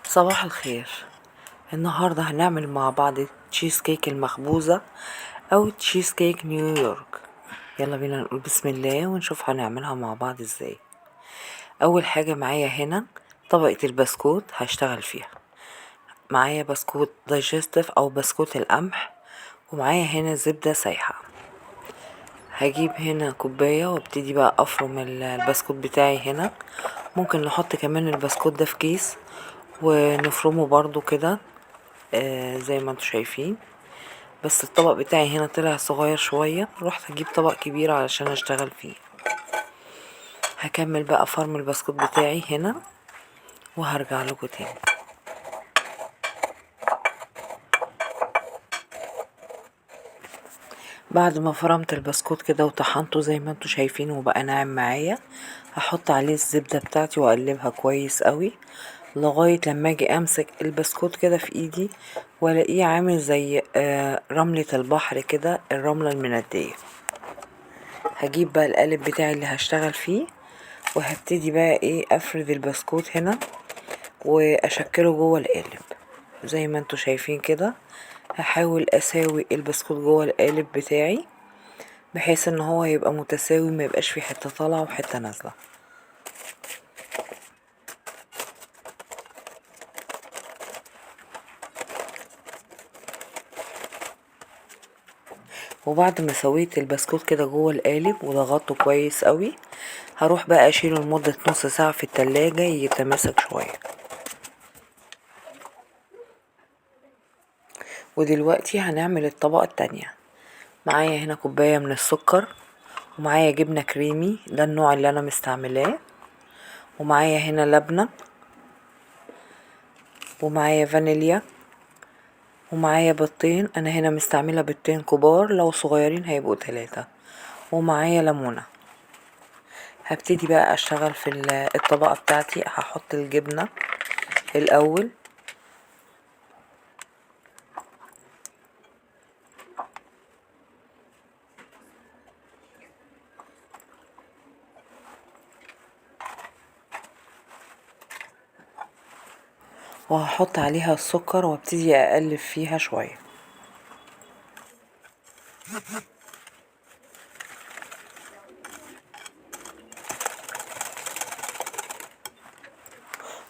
صباح الخير. النهاردة هنعمل مع بعض تشيز كيك المخبوزة او تشيز كيك نيويورك. يلا بينا نقول بسم الله ونشوف هنعملها مع بعض ازاي. اول حاجة معايا هنا طبقة البسكوت هشتغل فيها. معايا بسكوت دايجستيف او بسكوت القمح، ومعايا هنا زبدة سايحة. هجيب هنا كوباية وابتدي بقى افرم البسكوت بتاعي هنا. ممكن نحط كمان البسكوت ده في كيس ونفرمه برضو كده زي ما انتوا شايفين. بس الطبق بتاعي هنا طلع صغير شوية، رحت اجيب طبق كبير علشان اشتغل فيه. هكمل بقى فرم البسكوت بتاعي هنا وهرجع لكم تاني. بعد ما فرمت البسكوت كده وطحنته زي ما انتوا شايفين وبقى ناعم معايا، هحط عليه الزبدة بتاعتي واقلبها كويس قوي لغاية لما اجي امسك البسكوت كده في ايدي والاقيه عامل زي رملة البحر كده، الرملة المندية. هجيب بقى القالب بتاعي اللي هشتغل فيه وهبتدي بقى افرد البسكوت هنا واشكله جوه القالب زي ما انتوا شايفين كده. هحاول اساوي البسكوت جوه القالب بتاعي بحيث ان هو يبقى متساوي، ما يبقاش فيه حته طالعه وحته نازله. وبعد ما سويت البسكوت كده جوه القالب وضغطته كويس قوي، هروح بقى اشيله لمده نص ساعه في التلاجة يتماسك شويه. ودلوقتي هنعمل الطبقه التانية. معايا هنا كوبايه من السكر، ومعايا جبنه كريمي ده النوع اللي انا مستعملاه، ومعايا هنا لبنه، ومعايا فانيليا، ومعايا بيضتين. انا هنا مستعمله بيضتين كبار، لو صغيرين هيبقوا 3، ومعايا ليمونه. هبتدي بقى اشتغل في الطبقه بتاعتي. هحط الجبنه الاول، وهحط عليها السكر وابتدي اقلب فيها شويه.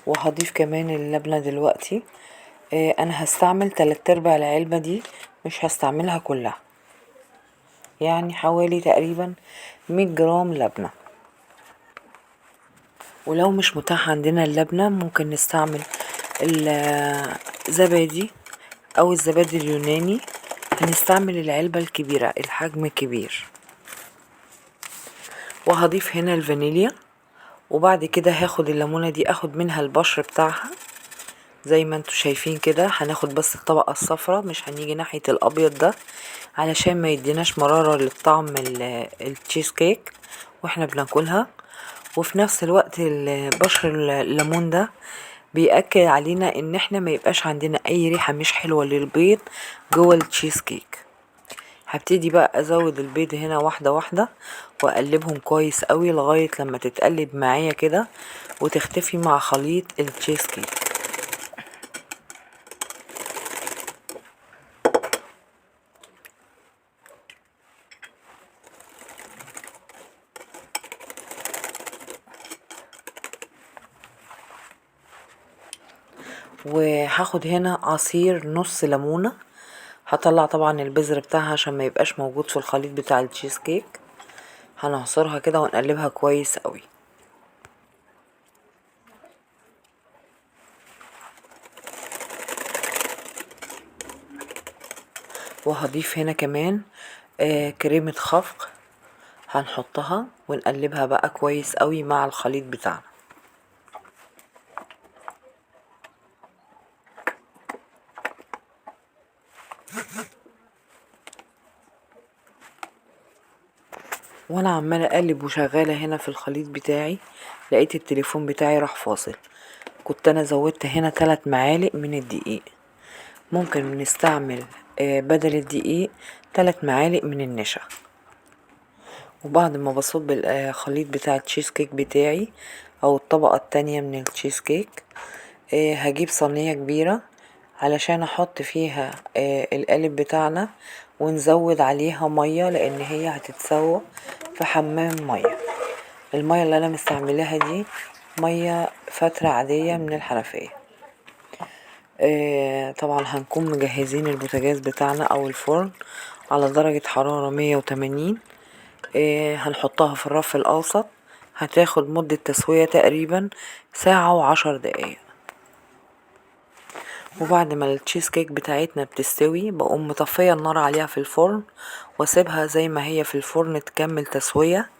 وهضيف كمان اللبنه دلوقتي. انا هستعمل 3/4 العلبه دي، مش هستعملها كلها، يعني حوالي تقريبا 100 جرام لبنه. ولو مش متاح عندنا اللبنه ممكن نستعمل الزبادي او الزبادي اليوناني. هنستعمل العلبة الكبيرة، الحجم الكبير. وهضيف هنا الفانيليا، وبعد كده هاخد الليمونة دي اخد منها البشر بتاعها زي ما انتوا شايفين كده. هناخد بس الطبقة الصفراء، مش هنيجي ناحية الابيض ده علشان ما يديناش مرارة للطعم التشيز كيك واحنا بناكلها. وفي نفس الوقت بشر الليمون ده بيأكد علينا ان احنا ما يبقاش عندنا اي ريحة مش حلوة للبيض جوه التشيز كيك. هبتدي بقى ازود البيض هنا واحدة واحدة واقلبهم كويس قوي لغاية لما تتقلب معايا كده وتختفي مع خليط التشيز كيك. وهاخد هنا عصير نص ليمونة. هطلع طبعا البذر بتاعها عشان ما يبقاش موجود في الخليط بتاع التشيز كيك. هنعصرها كده ونقلبها كويس قوي. وهضيف هنا كمان كريمة خفق، هنحطها ونقلبها بقى كويس قوي مع الخليط بتاعنا. وانا عماله اقلب وشغاله هنا في الخليط بتاعي، لقيت التليفون بتاعي راح فاصل. كنت انا زودت هنا 3 معالق من الدقيق. ممكن نستعمل بدل الدقيق 3 معالق من النشا. وبعد ما بصب الخليط بتاع التشيز كيك بتاعي او الطبقه التانية من التشيز كيك، هجيب صينية كبيرة علشان احط فيها القالب بتاعنا، ونزود عليها مية لان هي هتتسوى في حمام مية. المية اللي انا مستعملاها دي مية فترة عادية من الحنفية. طبعا هنكون مجهزين البوتاجاز بتاعنا او الفرن على درجة حرارة 180. هنحطها في الرف الاوسط، هتاخد مدة تسوية تقريبا ساعة وعشر دقايق. وبعد ما التشيز كيك بتاعتنا بتستوي بقوم مطفية النار عليها في الفرن واسيبها زي ما هي في الفرن تكمل تسوية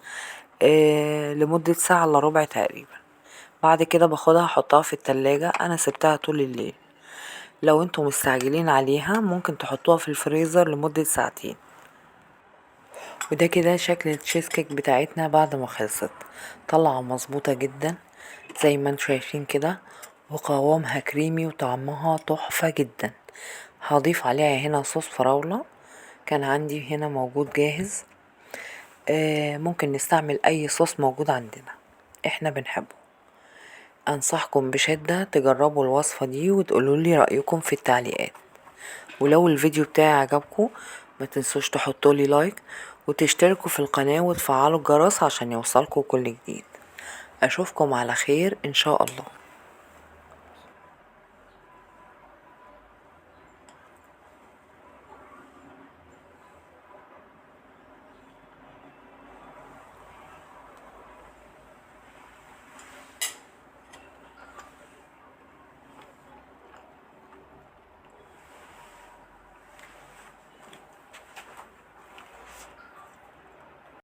لمدة ساعة الا ربع تقريبا. بعد كده باخدها احطها في التلاجة. انا سبتها طول الليل. لو انتم مستعجلين عليها ممكن تحطوها في الفريزر لمدة ساعتين. وده كده شكل التشيز كيك بتاعتنا بعد ما خلصت. طلعة مظبوطة جدا زي ما انتم شايفين كده، وقوامها كريمي وطعمها تحفة جدا. هضيف عليها هنا صوص فراولة كان عندي هنا موجود جاهز. ممكن نستعمل اي صوص موجود عندنا احنا بنحبه. انصحكم بشدة تجربوا الوصفة دي وتقولولي رأيكم في التعليقات. ولو الفيديو بتاعي عجبكم ما تنسوش تحطولي لايك وتشتركوا في القناة وتفعلوا الجرس عشان يوصلكوا كل جديد. اشوفكم على خير ان شاء الله.